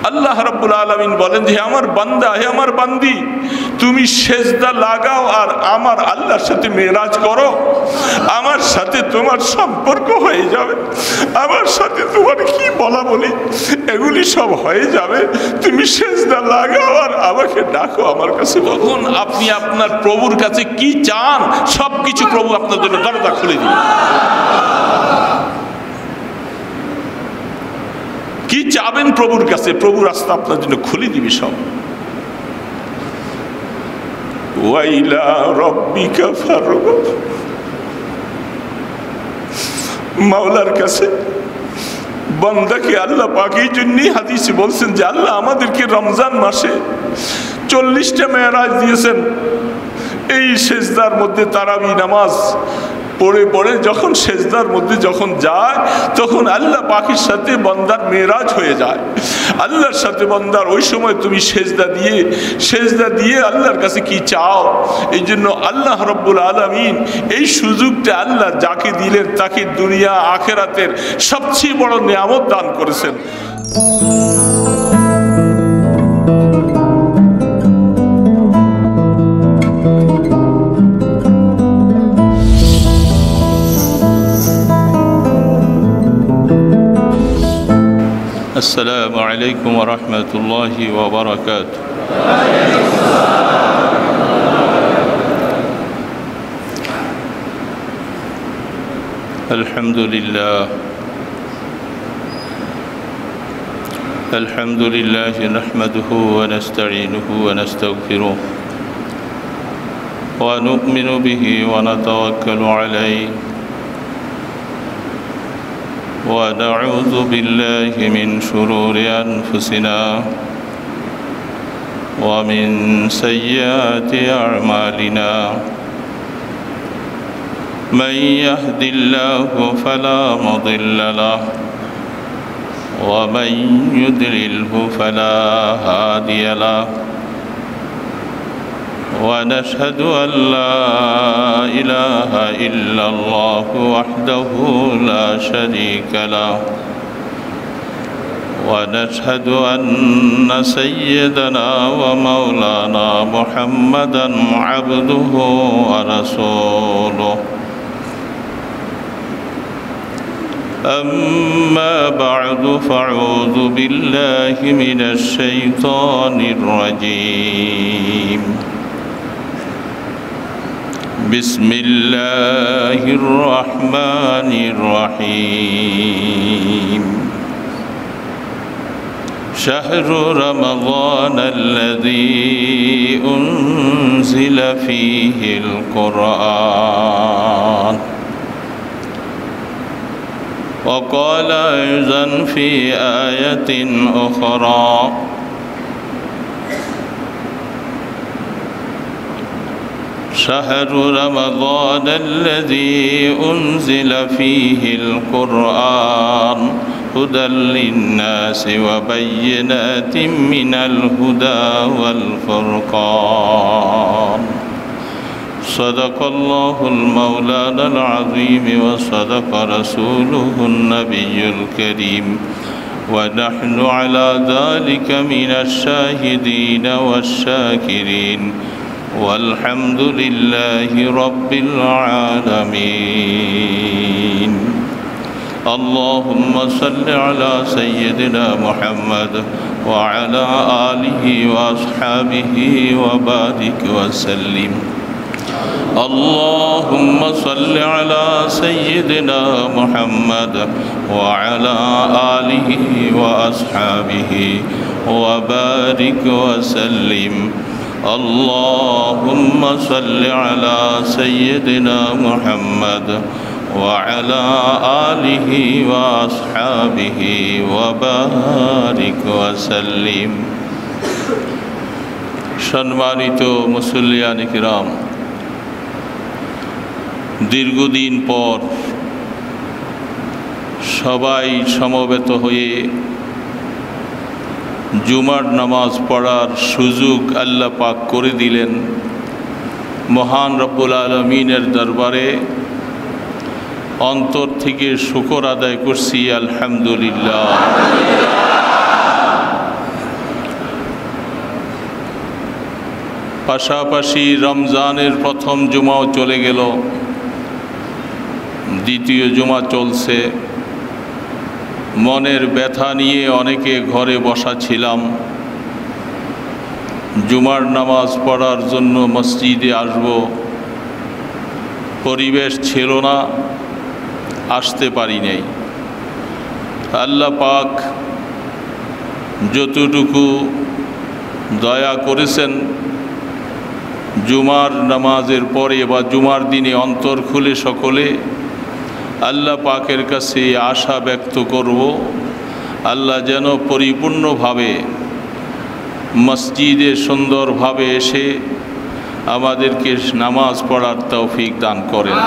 আল্লাহ রাব্বুল আলামিন বলেন যে আমার বান্দা, হে আমার বান্দি, তুমি সেজদা লাগাও আর আমার আল্লাহর সাথে মেরাজ করো, আমার সাথে তোমার সম্পর্ক হয়ে যাবে, আমার সাথে তোমার কি বলা বলি এগুলি সব হয়ে যাবে। তুমি সেজদা লাগাও আর আমাকে ডাকো আমার কাছে। তখন আপনি আপনার প্রভুর কাছে কি চান সবকিছু প্রভু আপনার জন্য দরজা খুলে দিবে। কি চাবেন প্রভুর কাছে, প্রভু রাস্তা আপনার জন্য খুলে দিবে সব। ওয়াইলা রব্বিকা ফারগাব, মাওলার কাছে বান্দাকে আল্লাহ পাক এই জন্যই হাদিসে বলছেন যে আল্লাহ আমাদেরকে রমজান মাসে 40টা মেরাজ দিয়েছেন। এই সেজদার মধ্যে তারাবি নামাজ পড়ে পড়ে যখন সেজদার মধ্যে যখন যায় তখন আল্লাহ পাকের সাথে বান্দার মেরাজ হয়ে যায়। আল্লাহর সাথে বান্দার ওই সময় তুমি সেজদা দিয়ে আল্লাহর কাছে কি চাও। এই জন্য আল্লাহ রাব্বুল আলামিন এই সুযোগটা আল্লাহ যাকে দিলেন তাকে দুনিয়া আখিরাতের সবচেয়ে বড় নিয়ামত দান করেছেন। السلام عليكم ورحمة الله وبركاته. الحمد لله نحمده ونستعينه ونستغفره ونؤمن به ونتوكل عليه ونعوذ بالله من شرور أنفسنا ومن سيئات أعمالنا من يهد الله فلا مضل له ومن يضلله فلا هادي له ونشهد أن لا إله إلا الله وحده لا شريك له ونشهد أن سيدنا ومولانا محمدا عبده ورسوله. أما بعد فأعوذ بالله من الشيطان الرجيم. بسم الله الرحمن الرحيم. شهر رمضان الذي أنزل فيه القرآن. وقال أيضا في آية أخرى شهر رمضان الذي أنزل فيه القرآن هدى للناس وبينات من الهدى والفرقان. صدق الله المولانا العظيم وصدق رسوله النبي الكريم ونحن على ذلك من الشاهدين والشاكرين والحمد لله رب العالمين. اللهم صل على سيدنا محمد وعلى آله وأصحابه وبارك وسلم. اللهم صل على سيدنا محمد وعلى آله وأصحابه وبارك وسلم. اللهم صل على سيدنا محمد وعلى آله وأصحابه وبارك وسلم. সম্মানিত মুসল্লিয়ান কিরাম, দীর্ঘদিন পর সবাই সমবেত হয়ে জুমার নামাজ পড়ার সুযোগ আল্লাহ পাক করে দিলেন। মহান রব্বুল আলামিনের দরবারে অন্তর থেকে শুকর আদায় করছি, আলহামদুলিল্লাহ। পাশাপাশি রমজানের প্রথম জুমাও চলে গেল, দ্বিতীয় জুমা চলছে। মনের ব্যথা নিয়ে অনেকে ঘরে বসা ছিলাম। জুমার নামাজ পড়ার জন্য মসজিদে আসব, পরিবেশ ছিল না, আসতে পারি নাই। আল্লাহ পাক যতটুকু দয়া করেছেন, জুমার নামাজের পরে বা জুমার দিনে অন্তর খুলে সকলে আল্লাহ পাকের কাছে আশা ব্যক্ত করব, আল্লাহ যেন পরিপূর্ণভাবে মসজিদে সুন্দরভাবে এসে আমাদেরকে নামাজ পড়ার তৌফিক দান করেন।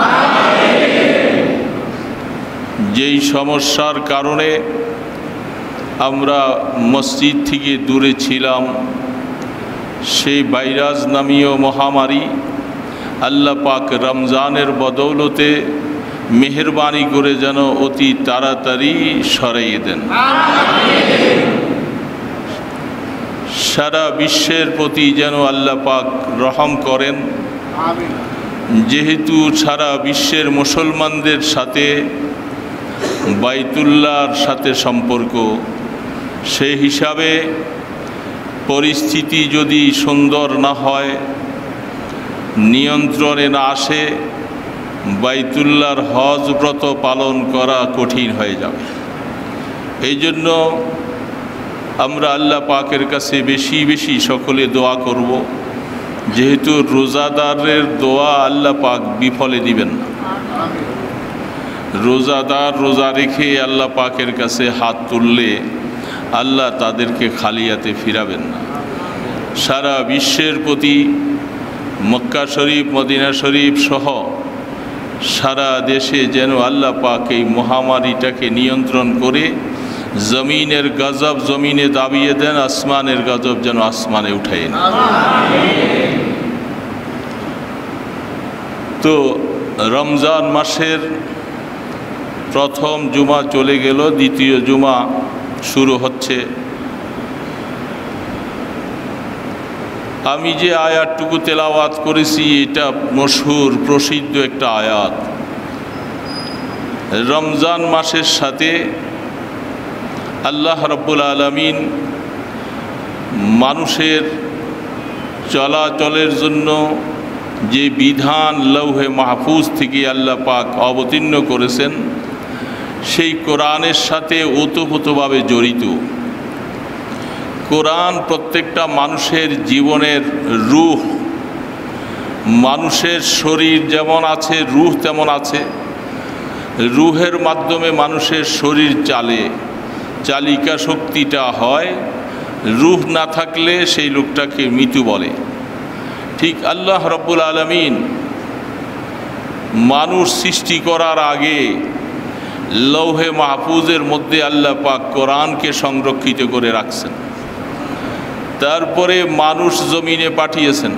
যেই সমস্যার কারণে আমরা মসজিদ থেকে দূরে ছিলাম, সেই ভাইরাস নামীয় মহামারী আল্লাহ পাক রমজানের বদৌলতে মেহেরবানি করে যেন অতি তাড়াতাড়ি সরাইয়ে দেন। সারা বিশ্বের প্রতি যেন আল্লাহ পাক রহম করেন। যেহেতু সারা বিশ্বের মুসলমানদের সাথে বাইতুল্লাহর সাথে সম্পর্ক, সেই হিসাবে পরিস্থিতি যদি সুন্দর না হয়, নিয়ন্ত্রণে না আসে, বাইতুল্লাহর হজ ব্রত পালন করা কঠিন হয়ে যাবে। এই জন্য আমরা আল্লাহ পাকের কাছে বেশি বেশি সকলে দোয়া করব, যেহেতু রোজাদারের দোয়া আল্লাহ পাক বিফলে দিবেন না। রোজাদার রোজা রেখে আল্লাহ পাকের কাছে হাত তুললে আল্লাহ তাদেরকে খালি হাতে ফিরাবেন না। সারা বিশ্বের প্রতি মক্কা শরীফ, মদিনা শরীফ সহ সারা দেশে যেন আল্লাহ পাক এই মহামারীটাকে নিয়ন্ত্রণ করে জমিনের গজব জমিনে দাবিয়ে দেন, আসমানের গজব যেন আসমানে উঠায় না। তো রমজান মাসের প্রথম জুমা চলে গেল, দ্বিতীয় জুমা শুরু হচ্ছে। আমি যে আয়াতটুকু তেলাওয়াত করেছি, এটা মশহুর প্রসিদ্ধ একটা আয়াত। রমজান মাসের সাথে আল্লাহ রাব্বুল আলামিন মানুষের চলাচলের জন্য যে বিধান লৌহে মাহফুজ থেকে আল্লাহ পাক অবতীর্ণ করেছেন, সেই কোরআনের সাথে ওতপ্রোতভাবে জড়িত। কোরআন প্রত্যেকটা মানুষের জীবনের রূহ। মানুষের শরীর যেমন আছে, রূহ তেমন আছে। রূহের মাধ্যমে মানুষের শরীর চালে, চালিকা শক্তিটা হয়। রূহ না থাকলে সেই লোকটাকে মৃত্যু বলে। ঠিক আল্লাহ রাব্বুল আলামিন মানুষ সৃষ্টি করার আগে লৌহে মাহফুজের মধ্যে আল্লাহ পাক কোরআনকে সংরক্ষিত করে রাখছেন। তারপরে মানুষ জমিনে পাঠিয়েছেন।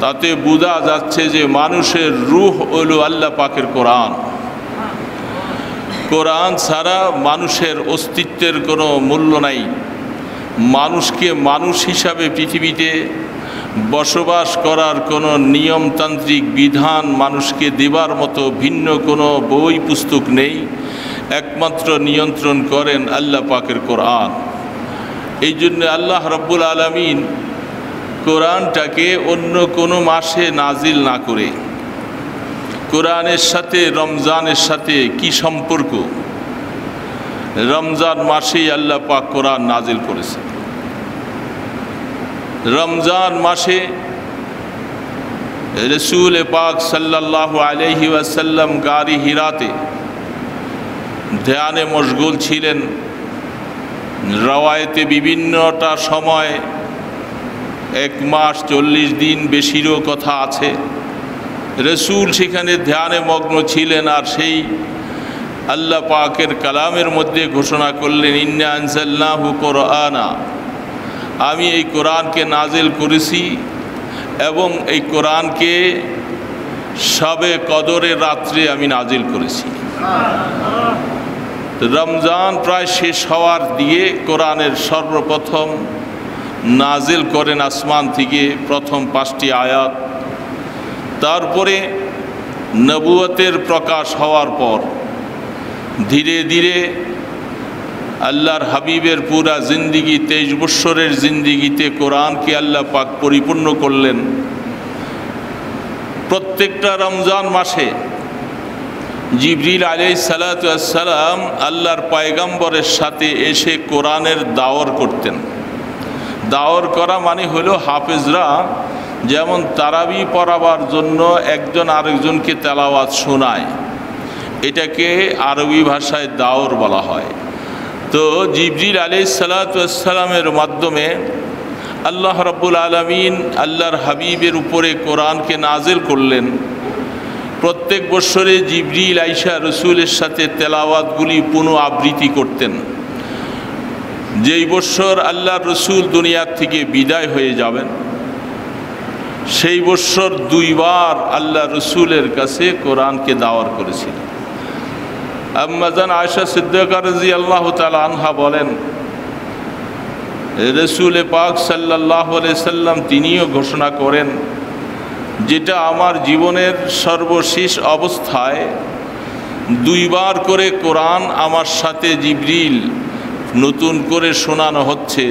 তাতে বোঝা যাচ্ছে যে মানুষের রূহ হলো আল্লাহ পাকের কোরআন। কোরআন ছাড়া মানুষের অস্তিত্বের কোনো মূল্য নাই। মানুষকে মানুষ হিসাবে পৃথিবীতে বসবাস করার কোনো নিয়মতান্ত্রিক বিধান মানুষকে দেবার মতো ভিন্ন কোনো বই পুস্তক নেই। একমাত্র নিয়ন্ত্রণ করেন আল্লাহ পাকের কোরআন। এই জন্য আল্লাহ রাব্বুল আলামিন কোরআনটাকে অন্য কোনো মাসে নাজিল না করে, কোরআনের সাথে রমজানের সাথে কি সম্পর্ক? রমজান মাসেই আল্লাহ পাক কোরআন নাজিল করেছে। রমজান মাসে রসুল পাক সাল্লাল্লাহু আলাইহি ওয়াসাল্লাম গারি হিরাতে ধ্যানে মশগুল ছিলেন। রওয়ায়েতে বিভিন্নটা সময় 1 মাস 40 দিন বেশিরও কথা আছে। রসুল সেখানে ধ্যানে মগ্ন ছিলেন। আর সেই আল্লাহ পাকের কালামের মধ্যে ঘোষণা করলেন, ইন্না আনজালনাহু কুরআনা, আমি এই কোরআনকে নাজিল করেছি এবং এই কোরআনকে শবে কদরের রাত্রে আমি নাজিল করেছি। রমজান প্রায় শেষ হওয়ার দিয়ে কোরআনের সর্বপ্রথম নাজিল করেন আসমান থেকে প্রথম 5টি আয়াত। তারপরে নবুয়তের প্রকাশ হওয়ার পর ধীরে ধীরে আল্লাহর হাবিবের পুরা জিন্দিগি 23 বৎসরের জিন্দিগিতে কোরআনকে আল্লাহ পাক পরিপূর্ণ করলেন। প্রত্যেকটা রমজান মাসে জিবরিল আলাইহিস সালাতু ওয়াস সালাম আল্লাহর পয়গম্বরের সাথে এসে কোরআনের দাওয়ার করতেন। দাওয়ার করা মানে হলো হাফেজরা যেমন তারাবি পড়াবার জন্য একজন আরেকজনকে তেলাওয়াত শোনায়, এটাকে আরবি ভাষায় দাওয়ার বলা হয়। তো জিবরিল আলাইহিস সালাতু ওয়াস সালামের মাধ্যমে আল্লাহ রাব্বুল আলামিন আল্লাহর হাবিবের উপরে কোরআনকে নাজিল করলেন। প্রত্যেক বৎসরে জিবরিল আইসা রসুলের সাথে তেলাওয়াতগুলি পুনঃ আবৃত্তি করতেন। যেই বৎসর আল্লাহর রসুল দুনিয়ার থেকে বিদায় হয়ে যাবেন সেই বৎসর 2 বার আল্লাহ রসুলের কাছে কোরআনকে দাওয়াত করেছিলেন। আম্মা জান আয়েশা সিদ্দিকা রাদিয়াল্লাহু তাআলা আনহা বলেন, রসুল পাক সাল্লাল্লাহু আলাইহি সাল্লাম তিনিও ঘোষণা করেন, যেটা আমার জীবনের সর্বশেষ অবস্থায় 2 বার করে কোরআন আমার সাথে জিবরিল নতুন করে শোনানো হচ্ছে,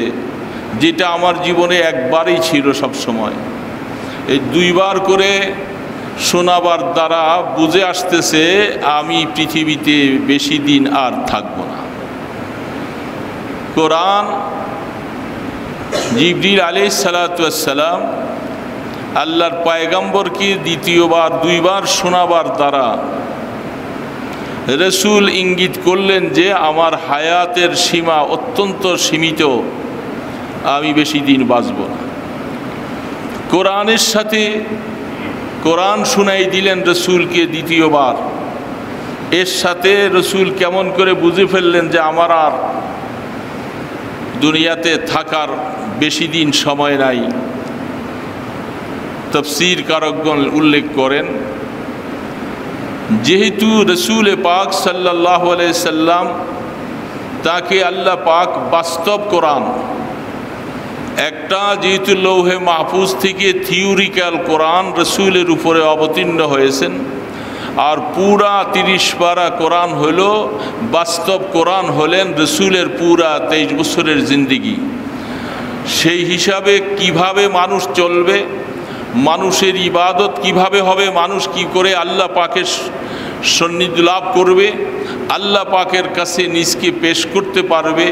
যেটা আমার জীবনে একবারই ছিল সবসময়। এই 2 বার করে শোনাবার দ্বারা বুঝে আসতেছে আমি পৃথিবীতে বেশি দিন আর থাকব না। কোরআন জিবরিল আলাইহিস সালাতু ওয়াস সালাম আল্লাহর পয়গম্বরকে 2 বার শোনাবার দ্বারা রসুল ইঙ্গিত করলেন যে আমার হায়াতের সীমা অত্যন্ত সীমিত, আমি বেশি দিন বাঁচব না। কোরআনের সাথে কোরআন শুনাই দিলেন রসুলকে 2য় বার। এর সাথে রসুল কেমন করে বুঝে ফেললেন যে আমার আর দুনিয়াতে থাকার বেশি দিন সময় নাই। তাফসীর কারকগণ উল্লেখ করেন, যেহেতু রসুল পাক সাল্লাল্লাহু আলাইহি সাল্লাম তাকে আল্লাহ পাক বাস্তব কোরআন, একটা যেহেতু লৌহে মাহফুজ থেকে থিওরিক্যাল কোরআন রসুলের উপরে অবতীর্ণ হয়েছেন, আর পুরা 30 পারা কোরআন হল বাস্তব কোরআন হলেন রসুলের পুরা 23 বছরের জিন্দিগি। সেই হিসাবে কিভাবে মানুষ চলবে, মানুষের ইবাদত কিভাবে হবে, মানুষ কি করে আল্লাহ পাকের সান্নিধ্য লাভ করবে, আল্লাহ পাকের কাছে নিজকে পেশ করতে পারবে,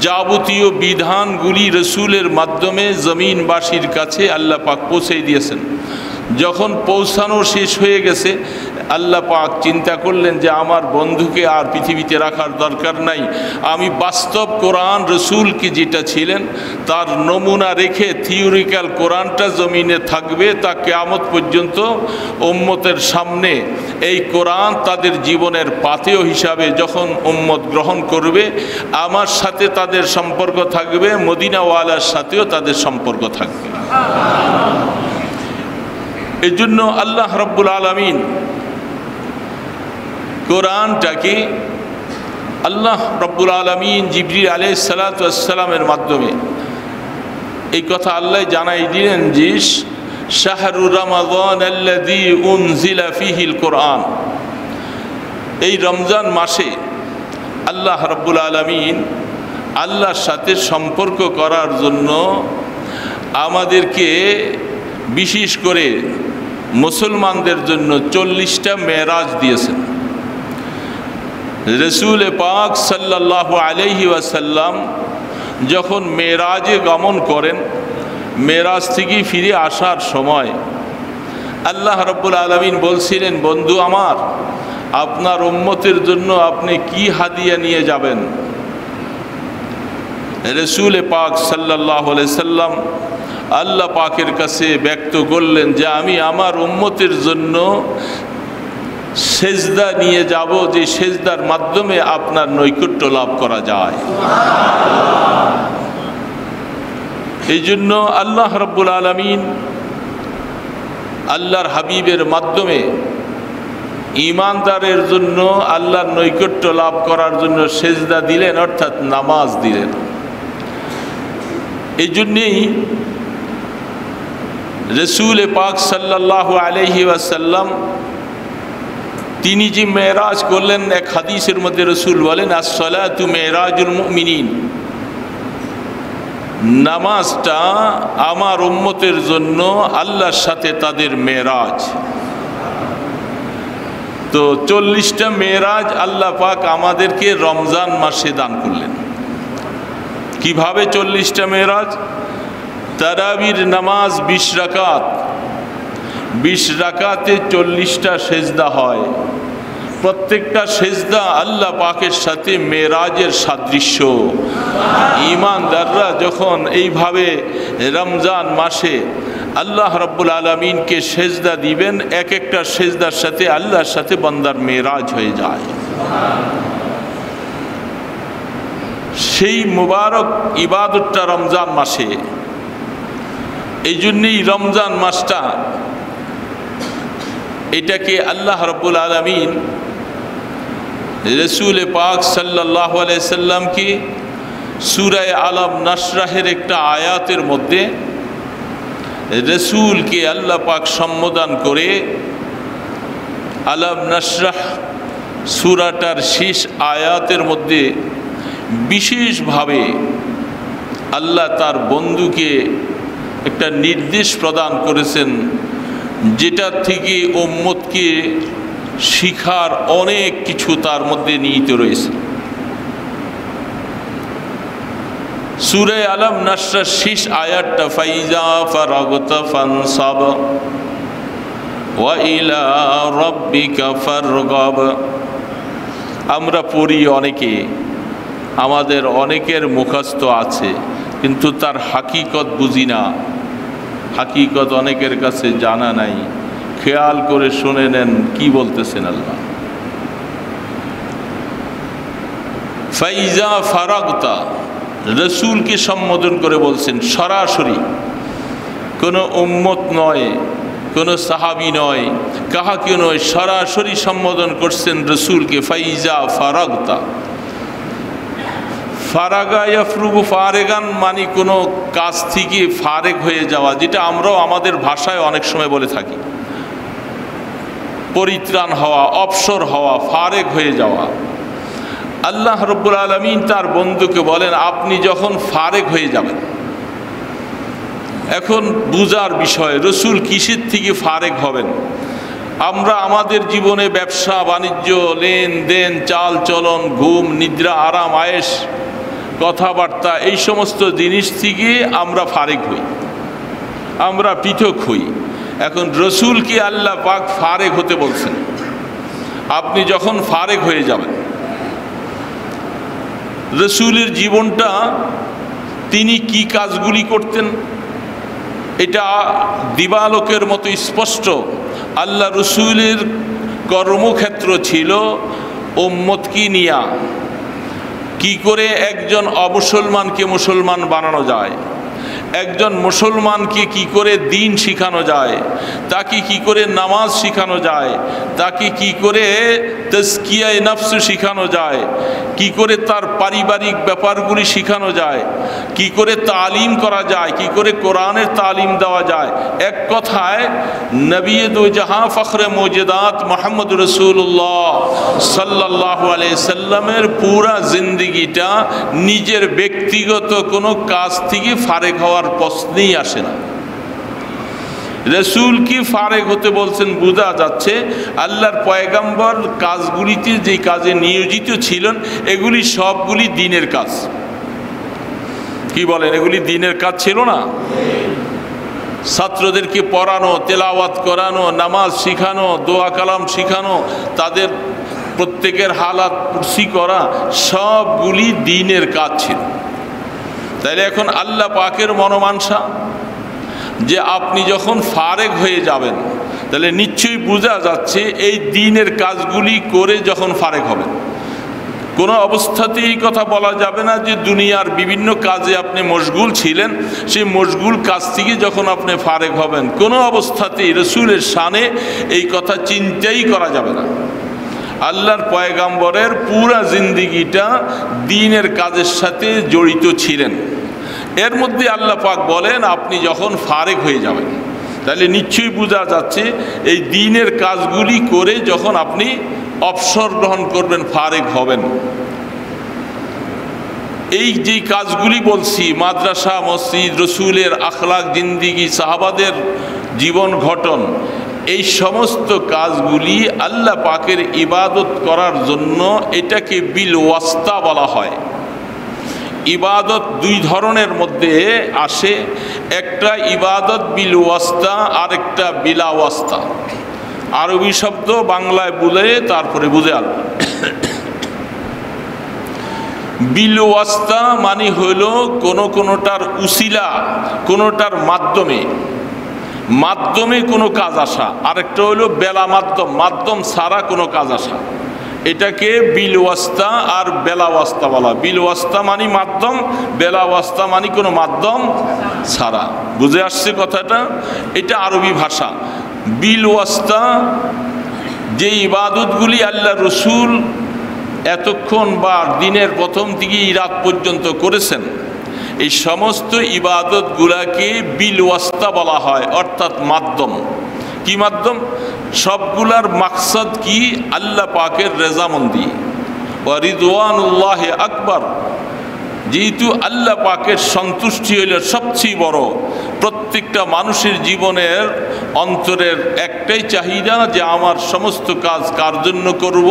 যাবতীয় বিধানগুলি রসুলের মাধ্যমে জমিনবাসীর কাছে আল্লাহ পাক পৌঁছে দিয়েছেন। যখন পৌঁছানো শেষ হয়ে গেছে আল্লাহ পাক চিন্তা করলেন যে আমার বন্ধুকে আর পৃথিবীতে রাখার দরকার নাই, আমি বাস্তব কোরআন রসুলকে যেটা ছিলেন তার নমুনা রেখে থিওরিক্যাল কোরআনটা জমিনে থাকবে, তা কিয়ামত পর্যন্ত উম্মতের সামনে এই কোরআন তাদের জীবনের পাথেয় হিসাবে যখন উম্মত গ্রহণ করবে আমার সাথে তাদের সম্পর্ক থাকবে, মদিনাওয়ালার সাথেও তাদের সম্পর্ক থাকবে। এই জন্য আল্লাহ রাব্বুল আলামিন কোরআনটাকে আল্লাহ রাব্বুল আলামিন জিবরিল আলাইহিস সালাতু ওয়াস সালামের মাধ্যমে এই কথা আল্লাহ জানাই দিলেন যে শাহরু রমাদান আল্লাযী উনজিলা ফীহিল কোরআন, এই রমজান মাসে আল্লাহ রাব্বুল আলামিন আল্লাহর সাথে সম্পর্ক করার জন্য আমাদেরকে বিশেষ করে মুসলমানদের জন্য 40টা মেরাজ দিয়েছেন। রসুল পাক সাল্লাল্লাহু আলাইহি ওয়াসাল্লাম যখন মেরাজে গমন করেন, মেরাজ থেকে ফিরে আসার সময় আল্লাহ রাব্বুল আলামিন বলছিলেন, বন্ধু আমার, আপনার উম্মতের জন্য আপনি কি হাদিয়া নিয়ে যাবেন? রসুল পাক সাল্লাল্লাহু আলাইহি সাল্লাম আল্লাহ পাকের কাছে ব্যক্ত করলেন যে আমি আমার উম্মতের জন্য সেজদা নিয়ে যাব, যে সেজদার মাধ্যমে আপনার নৈকট্য লাভ করা যায়। এই জন্য আল্লাহ রাব্বুল আলামিন আল্লাহর হাবিবের মাধ্যমে ঈমানদারের জন্য আল্লাহর নৈকট্য লাভ করার জন্য সেজদা দিলেন, অর্থাৎ নামাজ দিলেন। এই জন্যেই রসুল পাক সাল্লাল্লাহু আলাইহি ওয়াসাল্লাম তিনি যে মেরাজ করলেন, এক হাদিসের মধ্যে রসুল বলেন, আস-সালাতু মেরাজুল মুমিনিন, নামাজটা আমার উম্মতের জন্য আল্লাহর সাথে তাদের মেরাজ। তো 40টা মেরাজ আল্লাহ পাক আমাদেরকে রমজান মাসে দান করলেন। কিভাবে 40টা মেরাজ? তারাবির নামাজ 20 রাকাত, 20 রাকাতে 40টা সেজদা হয়। প্রত্যেকটা সেজদা আল্লাহ পাকের সাথে মেরাজের সাদৃশ্য। ঈমানদাররা যখন এইভাবে রমজান মাসে আল্লাহ রাব্বুল আলামিনকে সেজদা দিবেন, এক একটা সেজদার সাথে আল্লাহর সাথে বান্দার মেরাজ হয়ে যায়। সেই মুবারক ইবাদতটা রমজান মাসে। এই জন্যই রমজান মাসটা, এটাকে আল্লাহ রাব্বুল আলামিন রসুল পাক সাল্লাল্লাহু আলাইহি সাল্লামকে সূরা আলাম নাশরাহের একটা আয়াতের মধ্যে রসুলকে আল্লাহ পাক সম্বোধন করে আলাম নাশরাহ সূরাটার শেষ আয়াতের মধ্যে বিশেষভাবে আল্লাহ তার বন্ধুকে একটা নির্দেশ প্রদান করেছেন, যেটা থেকে উম্মতকে শিখার অনেক কিছু তার মধ্যে নিহিত রয়েছে। সূরা আলাম নাশরার শেষ আয়াতটা, ফাইজা ফারাগতা ফানসাব ওয়া ইলা রাব্বিকা ফারগাব। আমরা পড়ি অনেকে, আমাদের অনেকের মুখস্থ আছে, কিন্তু তার হাকিকত বুঝি না, হাকিকত অনেকের কাছে জানা নাই। খেয়াল করে শুনে নেন কি বলতেছেন আল্লাহ। ফাইজা ফারাগতা, রসুলকে সম্বোধন করে বলছেন সরাসরি, কোনো উম্মত নয়, কোনো সাহাবি নয়, কাহাকে নয়, সরাসরি সম্বোধন করছেন রসুলকে। ফাইজা ফারাগতা, ফারাগা ইয়াফরুগু ফারেগান, মানে কোনো কাজ থেকে ফারেগ হয়ে যাওয়া, যেটা আমরাও আমাদের ভাষায় অনেক সময় বলে থাকি। পরিত্রাণ হওয়া, অবসর হওয়া, ফারেগ হয়ে যাওয়া। আল্লাহ রাব্বুল আলামিন তার বন্ধুকে বলেন, আপনি যখন ফারেগ হয়ে যাবেন, এখন বুঝার বিষয় রসুল কিসের থেকে ফারেগ হবেন। আমরা আমাদের জীবনে ব্যবসা বাণিজ্য, লেনদেন, চাল চলন, ঘুম, নিদ্রা, আরাম, আয়েশ, কথাবার্তা, এই সমস্ত জিনিস থেকে আমরা ফারেগ হই, আমরা পৃথক হই। এখন রসুলকে আল্লাহ পাক ফারেগ হতে বলছেন। আপনি যখন ফারেগ হয়ে যাবেন, রসুলের জীবনটা, তিনি কি কাজগুলি করতেন, এটা দিবালোকের মতো স্পষ্ট। আল্লাহ রসুলের কর্মক্ষেত্র ছিল উম্মতকে নিয়া, কি করে একজন অমুসলমানকে মুসলমান বানানো যায়, একজন মুসলমানকে কি করে দিন শিখানো যায়, তাকে কি করে নামাজ শিখানো যায়, তাকে কি করে তাজকিয়ায়ে নফস শিখানো যায়, কি করে তার পারিবারিক ব্যাপারগুলি শিখানো যায়, কি করে তালিম করা যায়, কি করে কোরআনের তালিম দেওয়া যায়। এক কথায় নবী দো জাহাঁ ফখরে মৌজুদাত মুহাম্মদ রাসূলুল্লাহ সাল্লাল্লাহু আলাইহি সাল্লামের পুরা জিন্দেগিটা নিজের ব্যক্তিগত কোনো কাজ থেকে ফারেগ হওয়ার প্রশ্নই আসে না। রসুল কি ফারেগ হতে বলছেন, বোঝা যাচ্ছে আল্লাহর পয়গাম্বর কাজগুলিতে যে কাজে নিয়োজিত ছিলেন, এগুলি সবগুলি দ্বীনের কাজ। কি বলেন, এগুলি দ্বীনের কাজ ছিল না? ছাত্রদেরকে পড়ানো, তেলাওয়াত করানো, নামাজ শিখানো, দোয়া কালাম শিখানো, তাদের প্রত্যেকের হালাত কুরসি করা, সবগুলি দ্বীনের কাজ ছিল। তাইলে এখন আল্লাহ পাকের মনোমানসা যে আপনি যখন ফারেগ হয়ে যাবেন, তাহলে নিশ্চয়ই বোঝা যাচ্ছে এই দ্বীনের কাজগুলি করে যখন ফারেগ হবেন। কোনো অবস্থাতেই এই কথা বলা যাবে না যে দুনিয়ার বিভিন্ন কাজে আপনি মশগুল ছিলেন, সেই মশগুল কাজ থেকে যখন আপনি ফারেগ হবেন, কোনো অবস্থাতেই রসুলের শানে এই কথা চিন্তাই করা যাবে না। আল্লাহর পয়গাম্বরের পুরা জিন্দিগিটা দ্বীনের কাজের সাথে জড়িত ছিলেন। এর মধ্যে আল্লাহ পাক বলেন আপনি যখন ফারেক হয়ে যাবেন, তাহলে নিশ্চয়ই বোঝা যাচ্ছে এই দিনের কাজগুলি করে যখন আপনি অবসর গ্রহণ করবেন, ফারেক হবেন। এই যে কাজগুলি বলছি, মাদ্রাসা, মসজিদ, রসুলের আখলাক, জিন্দিগি, সাহাবাদের জীবন ঘটন, এই সমস্ত কাজগুলি আল্লাহ পাকের ইবাদত করার জন্য এটাকে বিল ওয়াস্তা বলা হয়। ইবাদত দুই ধরনের মধ্যে আসে, একটা ইবাদত বিল ওয়াস্তা, আর একটা বিলা ওয়াস্তা। আরবি শব্দ বাংলায় বলে তারপরে বুঝে আল। বিল ওয়াস্তা মানে হইল কোনোটার উসিলা, কোনোটার মাধ্যমে কোনো কাজ আসা, আরেকটা হইল বেলা মাধ্যম ছাড়া কোনো কাজ আসা। এটাকে বিল ওয়াস্তা আর বেলা ওয়াস্তা বলা। বিল ওয়াস্তা মানে মাধ্যম, বেলা ওয়াস্তা মানে কোনো মাধ্যম ছাড়া। বুঝে আসছে কথাটা? এটা আরবি ভাষা। বিল ওয়াস্তা যে ইবাদতগুলি আল্লাহ রসুল এতক্ষণ বা দিনের প্রথম থেকে রাত পর্যন্ত করেছেন, এই সমস্ত ইবাদতগুলাকে বিল ওয়াস্তা বলা হয়, অর্থাৎ মাধ্যম। কি মাধ্যম? সবগুলার মাকসাদ কি? আল্লাহ পাকের রেজামন্দি, ওয়া রিদওয়ানুল্লাহি আকবার। যেহেতু আল্লাহ পাকের সন্তুষ্টি হইল সবচেয়ে বড়, প্রত্যেকটা মানুষের জীবনের অন্তরের একটাই চাহিদা যে আমার সমস্ত কাজ কার জন্য করব?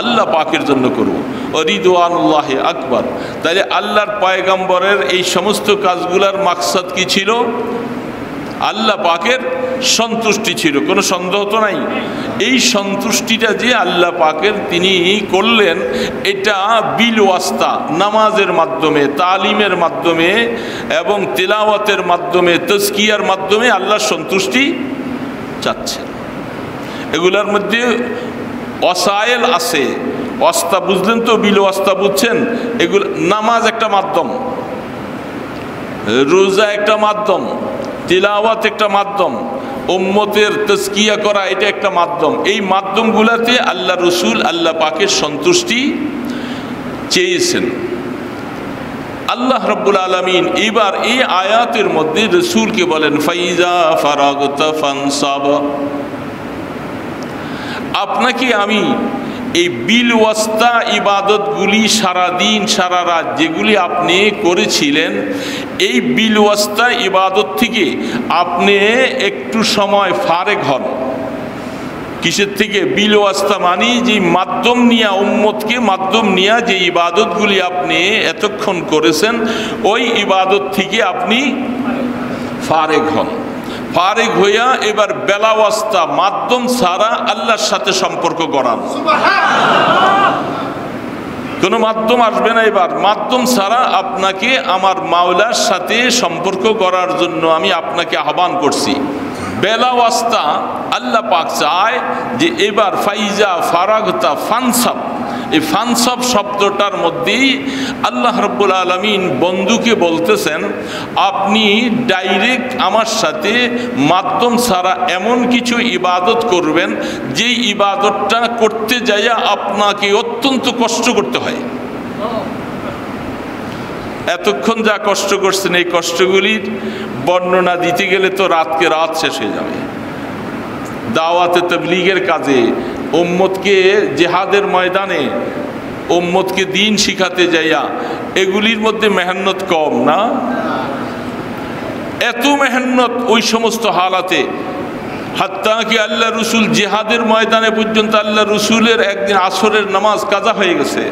আল্লাহ পাকের জন্য করব। ও রিদওয়ানুল্লাহি আকবার। তাইলে আল্লাহর পয়গম্বরের এই সমস্ত কাজগুলার মাকসাদ কি ছিল? আল্লাহ পাকের সন্তুষ্টি ছিল, কোনো সন্দেহ তো নাই। এই সন্তুষ্টিটা যে আল্লাহ পাকের তিনি করলেন, এটা বিল ওয়াস্তা, নামাজের মাধ্যমে, তালিমের মাধ্যমে এবং তেলাওয়াতের মাধ্যমে, তাজকিয়ার মাধ্যমে আল্লাহর সন্তুষ্টি চাচ্ছেন। এগুলার মধ্যে ওয়াসাইল আছে। ওয়াস্তা বুঝলেন তো? বিল ওয়াস্তা বুঝছেন? এগুলো নামাজ একটা মাধ্যম, রোজা একটা মাধ্যম, তিলাওয়াত একটা মাধ্যম, উম্মতের তাজকিয়া করা এটা একটা মাধ্যম। এই মাধ্যমগুলোতে আল্লাহ রসুল আল্লাহ পাকের সন্তুষ্টি চেয়েছেন। আল্লাহ রাব্বুল আলামিন এবার এই আয়াতের মধ্যে রসুলকে বলেন ফাইজা ফারাগতা ফানসাব। আপনাকে আমি এই বিল ওয়াস্তা ইবাদতগুলি সারাদিন সারা রাত যেগুলি আপনি করেছিলেন, এই বিল ওয়াস্তা ইবাদত থেকে আপনি একটু সময় ফারেক হন। কিসের থেকে? বিল ওয়াস্তা মানি যে মাধ্যম নিয়ে, উম্মতকে মাধ্যম নিয়ে যে ইবাদতগুলি আপনি এতক্ষণ করেছেন, ওই ইবাদত থেকে আপনি ফারেক হন। ফারেক হইয়া এবার বেলা ওয়াস্তা, মাধ্যম ছাড়া আল্লাহর সাথে সম্পর্ক করান। কোনো মাধ্যম আসবে না। এবার মাধ্যম ছাড়া আপনাকে আমার মাওলার সাথে সম্পর্ক করার জন্য আমি আপনাকে আহ্বান করছি। বেলা ওয়াস্তা আল্লাহ পাক চায় যে এবার ফাইজা ফারাগতা ফানসাব, এই ফানসাব শব্দটার মধ্যেই আল্লাহ রাব্বুল আলামিন বন্ধুকে বলতেছেন আপনি ডাইরেক্ট আমার সাথে মাধ্যম ছাড়া এমন কিছু ইবাদত করবেন যেই ইবাদতটা করতে যাইয়া আপনাকে অত্যন্ত কষ্ট করতে হয়। এতক্ষণ যা কষ্ট করছেন, এই কষ্টগুলির বর্ণনা দিতে গেলে তো রাতকে রাত শেষ হয়ে যাবে। দাওয়াতে তাবলীগের কাজে, উম্মতকে জিহাদের ময়দানে, উম্মতকে দিন শিখাতে যাইয়া, এগুলির মধ্যে মেহনত কম না? এত মেহনত ওই সমস্ত হালাতে, হাত্তা কি আল্লাহ রসুল জিহাদের ময়দানে পর্যন্ত আল্লাহ রসুলের একদিন আসরের নামাজ কাজা হয়ে গেছে।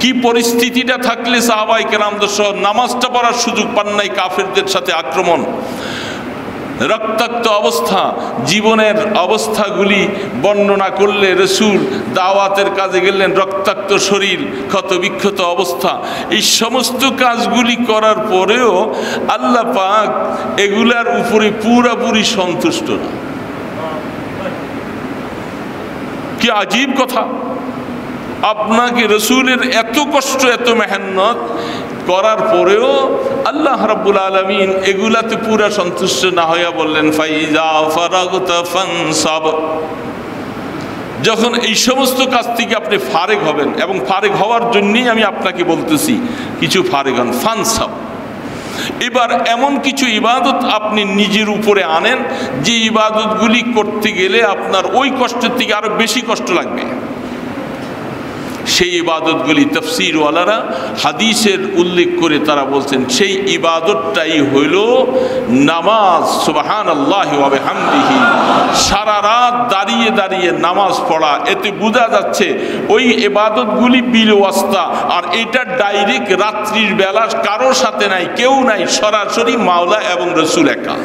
কি পরিস্থিতিটা থাকলে সাহাবায়ে কেরামদের সহ নামাজটা পড়ার সুযোগ পান নাই, কাফেরদের সাথে আক্রমণ, রক্তাক্ত অবস্থা, জীবনের অবস্থাগুলি বর্ণনা করলে রসুল দাওয়াতের কাজে গেলেন, রক্তাক্ত শরীর, ক্ষত বিক্ষত অবস্থা, এই সমস্ত কাজগুলি করার পরেও আল্লাহ পাক এগুলার উপরে পুরাপুরি সন্তুষ্ট না। কি আজীব কথা! আপনাকে রসুলের এত কষ্ট, এত মেহনত করার পরেও আল্লাহ রাব্বুল আলামিন এগুলাতে পুরা সন্তুষ্ট না হইয়া বললেন ফাইজা ফারাগতা ফানসাব। যখন এই সমস্ত কাজ থেকে আপনি ফারেক হবেন, এবং ফারেক হওয়ার জন্যই আমি আপনাকে বলতেছি কিছু ফারেক হন। ফানসাব এবার এমন কিছু ইবাদত আপনি নিজের উপরে আনেন যে ইবাদতগুলি করতে গেলে আপনার ওই কষ্টের থেকে আরো বেশি কষ্ট লাগবে। সেই ইবাদতগুলি তাফসীরওয়ালারা হাদিসের উল্লেখ করে তারা বলছেন সেই ইবাদতটাই হইল নামাজ। সুবহানাল্লাহি ওয়া বিহামদিহি, সারা রাত দাঁড়িয়ে দাঁড়িয়ে নামাজ পড়া। এতে বোঝা যাচ্ছে ওই ইবাদতগুলি বিল ওয়াস্তা, আর এটা ডাইরেক্ট রাত্রির বেলা কারোর সাথে নাই, কেউ নাই, সরাসরি মাওলা এবং রাসূল একা।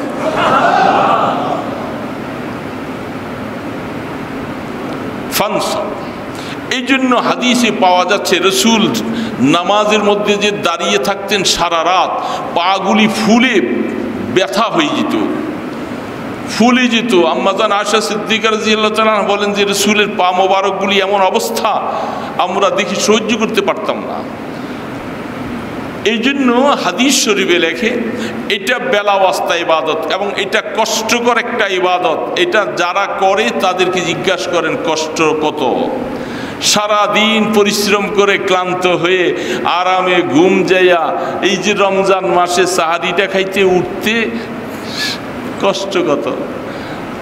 ফানসা, এই জন্য হাদিসে পাওয়া যাচ্ছে রাসূল নামাজের মধ্যে যে দাঁড়িয়ে থাকতেন সারা রাত, পাগুলি ফুলে ব্যথা হয়ে যেত, ফুলে যেত। আম্মা জান আয়েশা সিদ্দিকা রাদিয়াল্লাহু তাআলা বলেন যে রাসূলের পা মোবারকগুলি এমন অবস্থা আমরা দেখি সহ্য করতে পারতাম না। এই জন্য হাদিস শরীফে লেখে এটা বেলা ওয়াস্তা ইবাদত এবং এটা কষ্টকর একটা ইবাদত। এটা যারা করে তাদেরকে জিজ্ঞাসা করেন কষ্ট কত। সারা দিন পরিশ্রম করে ক্লান্ত হয়ে আরামে ঘুম যাইয়া এই যে রমজান মাসে সাহারিটা খাইতে উঠতে কষ্ট কত,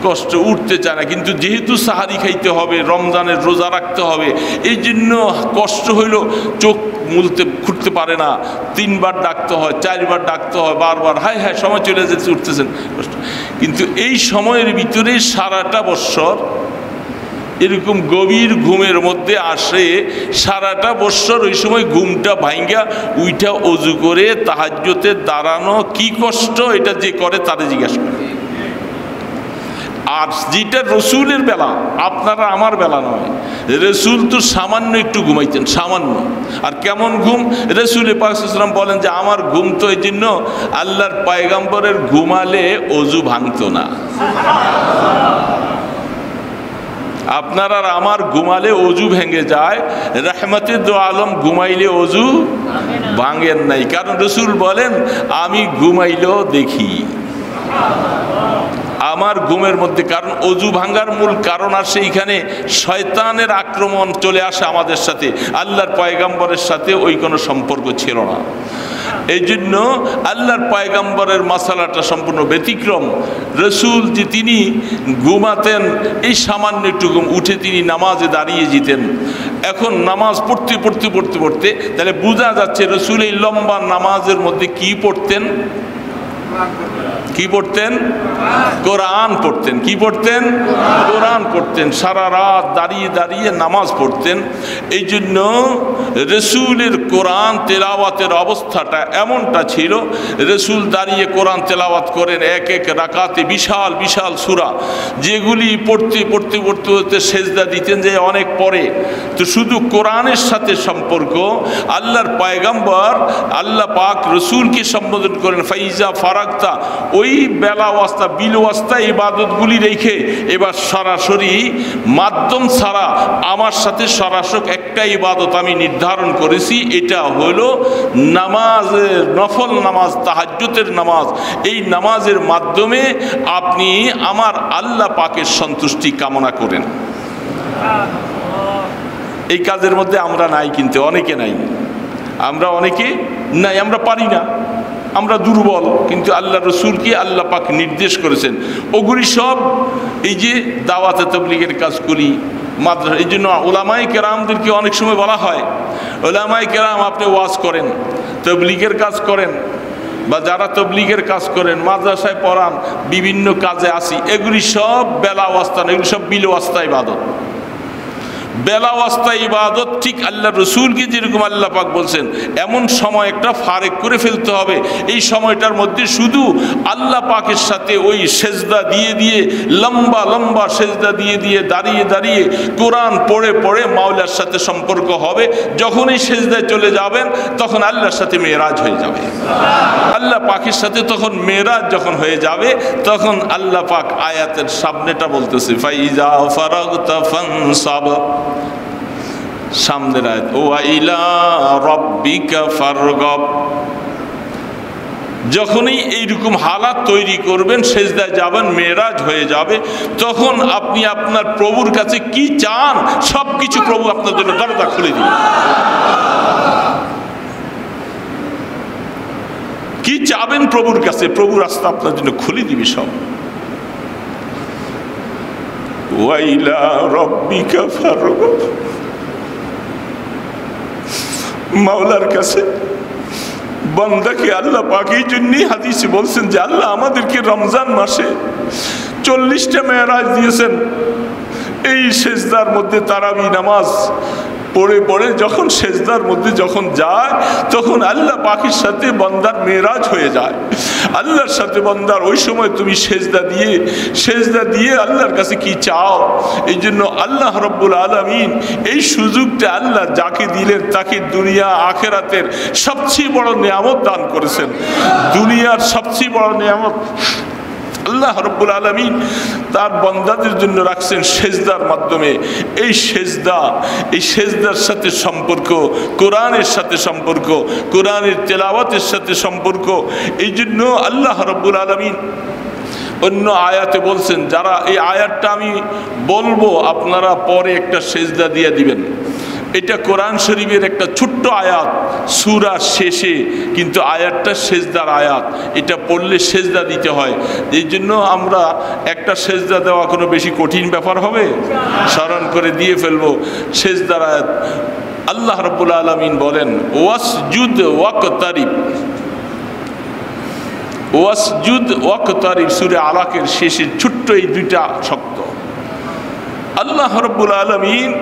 কষ্ট উঠতে চায় না, কিন্তু যেহেতু সাহারি খাইতে হবে, রমজানের রোজা রাখতে হবে, এই জন্য কষ্ট হইল, চোখ মুলতে খুঁটতে পারে না, 3 বার ডাকতে হয়, 4 বার ডাকতে হয়, বারবার হায় হায় সময় চলে যেতে উঠতেছেন কষ্ট। কিন্তু এই সময়ের ভিতরে সারাটা বৎসর এরকম গভীর ঘুমের মধ্যে আসে, সারাটা বৎসর ওই সময় ঘুমটা ভাঙ্গা উইঠা অজু করে তাহাজ্জুদে দাঁড়ানো কি কষ্ট, এটা যে করে তারে জিজ্ঞাসা করে। আর যেটা রসুলের বেলা, আপনারা আমার বেলা নয়, রসুল তো সামান্য একটু ঘুমাইতেন, সামান্য। আর কেমন ঘুম? রসুল পাক সাল্লাল্লাহু আলাইহি ওয়াসাল্লাম বলেন যে আমার ঘুম তো এই জন্য আল্লাহর পয়গম্বরের ঘুমালে অজু ভাঙতো না। আপনার আর আমার ঘুমালে অজু ভেঙে যায়, রাহমাতে দো আলম ঘুমাইলে অজু ভাঙেন নাই। কারণ রসুল বলেন আমি ঘুমাইলেও দেখি আমার ঘুমের মধ্যে। কারণ অজু ভাঙার মূল কারণ আসে এখানে শয়তানের আক্রমণ চলে আসে আমাদের সাথে, আল্লাহর পয়গম্বরের সাথে ওই কোনো সম্পর্ক ছিল না। এই জন্য আল্লাহর পয়গম্বরের মাসালাটা সম্পূর্ণ ব্যতিক্রম। রসুল যে তিনি ঘুমাতেন এই সামান্য একটু ঘুম, উঠে তিনি নামাজে দাঁড়িয়ে যেতেন। এখন নামাজ পড়তে পড়তে পড়তে পড়তে তাহলে বোঝা যাচ্ছে রসুল এই লম্বা নামাজের মধ্যে কি পড়তেন? কি পড়তেন? কোরআন পড়তেন। কি পড়তেন? কোরআন পড়তেন। সারা রাত দাঁড়িয়ে দাঁড়িয়ে নামাজ পড়তেন। এই জন্য রসুলের কোরআন তেলাওয়াতের অবস্থাটা এমনটা ছিল, রসুল দাঁড়িয়ে কোরআন তেলাওয়াত করেন এক এক রাকাতে বিশাল বিশাল সূরা, যেগুলি পড়তে পড়তে পড়তে পড়তে সেজদা দিতেন যে অনেক পরে। তো শুধু কোরআনের সাথে সম্পর্ক, আল্লাহর পয়গম্বর আল্লাহ পাক রসুলকে সম্বোধন করেন ফাইজা ফারাগতা, ওই বেলা ওয়াস্তা বিল ওয়াস্তা ইবাদতগুলি রেখে এবার সরাসরি মাধ্যম ছাড়া আমার সাথে সরাসরি একটা ইবাদত আমি নির্ধারণ করেছি, এটা হলো নামাজের নফল নামাজ, তাহাজ্জুদের নামাজ। এই নামাজের মাধ্যমে আপনি আমার আল্লাহ পাকের সন্তুষ্টি কামনা করেন। এই কাজের মধ্যে আমরা নাই, কিন্তু অনেকে নাই, আমরা অনেকে নাই, আমরা পারি না, আমরা দুর্বল। কিন্তু আল্লাহ রসুলকে আল্লাহ পাক নির্দেশ করেছেন ওগুলি সব এই যে দাওয়াতে তাবলীগের কাজ করি, মাদ্রাসা। এই জন্য উলামায়ে কেরামদেরকে অনেক সময় বলা হয়, উলামায়ে কেরাম আপনি ওয়াজ করেন, তাবলীগের কাজ করেন, বা যারা তাবলীগের কাজ করেন, মাদ্রাসায় পড়ান, বিভিন্ন কাজে আসি, এগুলি সব বেলা ওয়াস্তা না, এগুলি সব বিল ওয়াস্তা ইবাদত। বেলা ওয়াস্তা ইবাদত ঠিক আল্লাহ রসুলকে যেরকম আল্লাহ পাক বলছেন এমন সময় একটা ফারেক করে ফেলতে হবে। এই সময়টার মধ্যে শুধু আল্লাহ পাকের সাথে ওই সেজদা দিয়ে দিয়ে, লম্বা লম্বা সেজদা দিয়ে দিয়ে দাঁড়িয়ে দাঁড়িয়ে কোরআন পড়ে পড়ে মাওলার সাথে সম্পর্ক হবে। যখন এই সেজদায় চলে যাবেন তখন আল্লাহর সাথে মেরাজ হয়ে যাবে, আল্লাহ পাকের সাথে তখন মেরাজ যখন হয়ে যাবে তখন আল্লাহ পাক আয়াতের সামনেটা বলতেছে ফাইজা ফারাগতা ফানসাব, সামনের আয়াত ওয়া ইলা রাব্বিকা ফারগাব। যখনই এইরকম হালাত তৈরি করবেন, সেজদায় যাবেন, মেরাজ হয়ে যাবে, তখন আপনি আপনার প্রভুর কাছে কি চান সব কিছু প্রভু আপনার জন্য দরজা খুলে দিবেন। কি চাবেন প্রভুর কাছে, প্রভু রাস্তা আপনার জন্য খুলে দিবে সব। ওয়াইলা রব্বিকা ফারগাব, মাওলার কাছে বান্দাকে আল্লাহ পাক এই জন্যই হাদিসে বলছেন যে আল্লাহ আমাদেরকে রমজান মাসে 40টা মেরাজ দিয়েছেন। এই সেজদার মধ্যে তারাবি নামাজ পড়ে পড়ে যখন সেজদার মধ্যে যখন যায় তখন আল্লাহ পাকের সাথে বান্দার মেরাজ হয়ে যায়। আল্লাহর সাথে বান্দার ওই সময় তুমি সেজদা দিয়ে আল্লাহর কাছে কি চাও। এই জন্য আল্লাহ রব্বুল আলামিন এই সুযোগটা আল্লাহ যাকে দিলেন তাকে দুনিয়া আখেরাতের সবচেয়ে বড় নিয়ামত দান করেছেন। দুনিয়ার সবচেয়ে বড় নিয়ামত আল্লাহ রব্বুল আলামিন তার বান্দাদের জন্য রাখছেন সেজদার মাধ্যমে। এই সেজদার সাথে সম্পর্ক, কোরআনের সাথে সম্পর্ক, কোরআনের তেলাওয়াতের সাথে সম্পর্ক। এই জন্য আল্লাহ রব্বুল আলামিন অন্য আয়াতে বলছেন, যারা এই আয়াতটা আমি বলবো আপনারা পরে একটা সেজদা দিয়ে দিবেন। এটা কোরআন শরীফের একটা ছোট্ট আয়াত, সূরার শেষে, কিন্তু আয়াতটা সেজদার আয়াত। এটা পড়লে সেজদা দিতে হয়। এই জন্য আমরা একটা সেজদা দেওয়া কোনো বেশি কঠিন ব্যাপার হবে, স্মরণ করে দিয়ে ফেলবো। সেজদার আয়াত আল্লাহ রাব্বুল আলামিন বলেন ওয়াসজুদ ওয়াকতারিব, ওয়াসজুদ ওয়াকতারিব, সূরা আলাকের শেষে ছোট্ট এই দুইটা শব্দ। আল্লাহ রাব্বুল আলামিন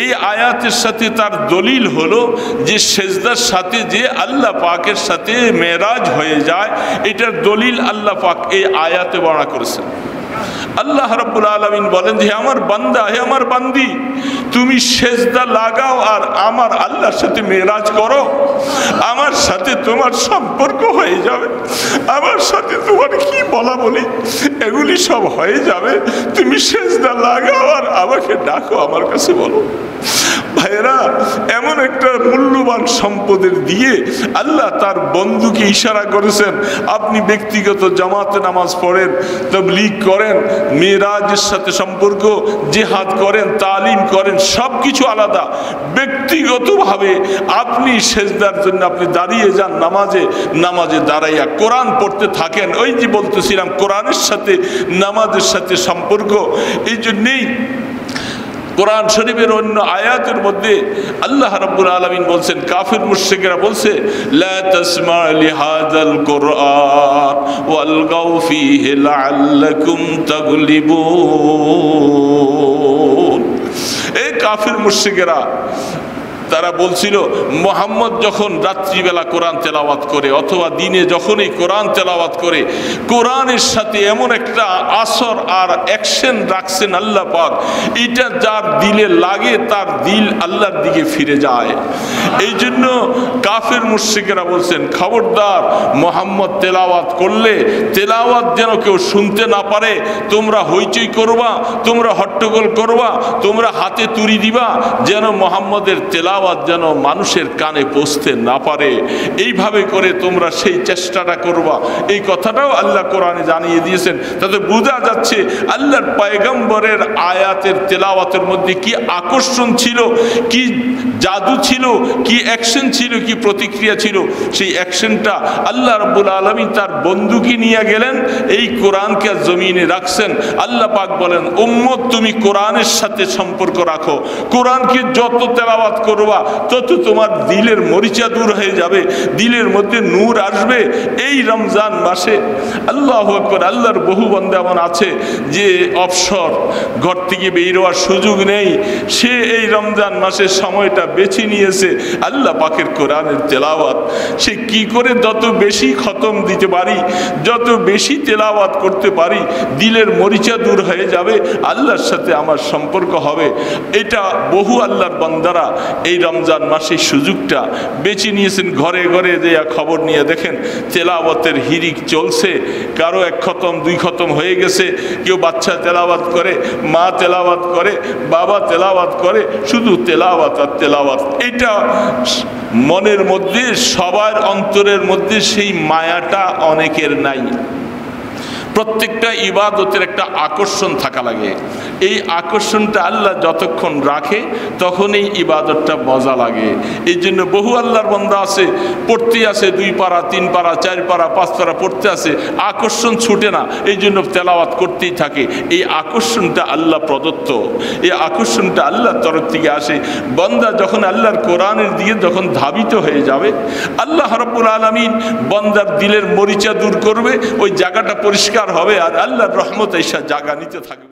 এই আয়াতের সাথে তার দলিল হলো যে সেজদার সাথে যে আল্লাহ পাকের সাথে মেরাজ হয়ে যায়, এটার দলিল আল্লাহ পাক এই আয়াতে বর্ণনা করেছেন। আল্লাহ রাব্বুল আলামিন বলেন যে হে আমার বান্দা, হে আমার বান্দি, তুমি সেজদা লাগাও আর আমার আল্লাহর সাথে মেরাজ করো, আমার সাথে তোমার সম্পর্ক হয়ে যাবে, আমার সাথে তোমার কি বলা বলি এগুলি সব হয়ে যাবে। তুমি সেজদা লাগাও আর আমাকে ডাকো, আমার কাছে বলো। ভাইরা, এমন একটা মূল্যবান সম্পদের দিয়ে আল্লাহ তার বন্ধুকে ইশারা করেছেন, আপনি ব্যক্তিগত জামাতে নামাজ পড়েন, তাবলীগ করেন, মিরাজের সাথে সম্পর্ক, জিহাদ করেন, তালিম করেন, সব কিছু আলাদা। ব্যক্তিগতভাবে আপনি সেজদার জন্য আপনি দাঁড়িয়ে যান, নামাজে দাঁড়াইয়া কোরআন পড়তে থাকেন। ওই যে বলতেছিলাম কোরআনের সাথে নামাজের সাথে সম্পর্ক। এই জন্যেই কোরআন শরীফের অন্য আয়াতের মধ্যে আল্লাহ রাব্বুল আলামিন বলছেন, কাফির মুশরিকরা বলছে লা তাসমা লিহাযাল কুরআন ওয়ালগাউ ফীহি লাআল্লাকুম তাগলিবুন। এই কাফির মুশরিকরা তারা বলছিল মুহাম্মদ যখন রাত্রিবেলা কোরআন তেলাওয়াত করে অথবা দিনে যখনই কোরআন তেলাওয়াত করে, কোরআনের সাথে এমন একটা আসর আর অ্যাকশন রাখছেন আল্লাহ পাক, এটা যার দিলে লাগে তার দিল আল্লাহর দিকে ফিরে যায়। এই জন্য কাফের মুশরিকরা বলছেন, খবরদার মুহাম্মদ তেলাওয়াত করলে তেলাওয়াত যেন কেউ শুনতে না পারে, তোমরা হইচই করবা, তোমরা হট্টগোল করবা, তোমরা হাতে তুড়ি দিবা, যেন মুহাম্মদের তেলাওয়াত যেন মানুষের কানে পৌঁছতে না পারে। এইভাবে করে তোমরা সেই চেষ্টাটা করবা। এই কথাটাও আল্লাহ কোরআনে জানিয়ে দিয়েছেন। তাতে বোঝা যাচ্ছে আল্লাহর পয়গম্বরের আয়াতের তেলাওয়াতের মধ্যে কি আকর্ষণ ছিল, কি জাদু ছিল, কি অ্যাকশন ছিল, কি প্রতিক্রিয়া ছিল। সেই অ্যাকশনটা আল্লাহ রাব্বুল আলামিন তার বন্ধুকে নিয়ে গেলেন, এই কোরআনকে জমিনে রাখছেন। আল্লাহ পাক বলেন, উম্মত তুমি কোরআনের সাথে সম্পর্ক রাখো, কোরআনকে যত তেলাওয়াত করবা তত তোমার দিলের মরিচা দূর হয়ে যাবে, দিলের মধ্যে নূর আসবে। এই রমজান মাসে আল্লাহু আকবার, আল্লাহর বহু বান্দা এমন আছে যে অবসর ঘর থেকে বের হওয়ার সুযোগ নেই, সে এই রমজান মাসের সময়টা বেছে নিয়েছে আল্লাহ পাকের কোরআনের তেলাওয়াত। সে কি করে যত বেশি খতম দিতে পারি, যত বেশি তেলাওয়াত করতে পারি, দিলের মরিচা দূর হয়ে যাবে, আল্লাহর সাথে আমার সম্পর্ক হবে। এটা বহু আল্লাহর বান্দারা এই রমজান মাসে সুযোগটা বেছে নিয়েছেন। ঘরে ঘরে দেয়া খবর নিয়ে দেখেন তেলাওয়াতের হিরিক চলছে। কারো 1 খতম 2 খতম হয়ে গেছে, কেউ বাচ্চা তেলাওয়াত করে, মা তেলাওয়াত করে, বাবা তেলাওয়াত করে, শুধু তেলাওয়াত আর তেলাওয়াত। এটা মনের মধ্যে, সবার অন্তরের মধ্যে সেই মায়াটা অনেকের নাই। প্রত্যেকটা ইবাদতের একটা আকর্ষণ থাকা লাগে। এই আকর্ষণটা আল্লাহ যতক্ষণ রাখে তখন এই ইবাদতটা মজা লাগে। এই জন্য বহু আল্লাহর বান্দা আছে, পড়তে আছে 2 পারা 3 পারা 4 পারা 5 পারা পড়তে আছে, আকর্ষণ ছুটে না, এই জন্য তেলাওয়াত করতেই থাকে। এই আকর্ষণটা আল্লাহ প্রদত্ত, এই আকর্ষণটা আল্লাহর তরফ থেকে আসে। বান্দা যখন আল্লাহর কোরআনের দিকে যখন ধাবিত হয়ে যাবে, আল্লাহ রাব্বুল আলামিন বান্দার দিলের মরিচা দূর করবে, ওই জায়গাটা পরিষ্কার হবে আর আল্লাহর রহমত এসে জায়গা নিতে থাকবে।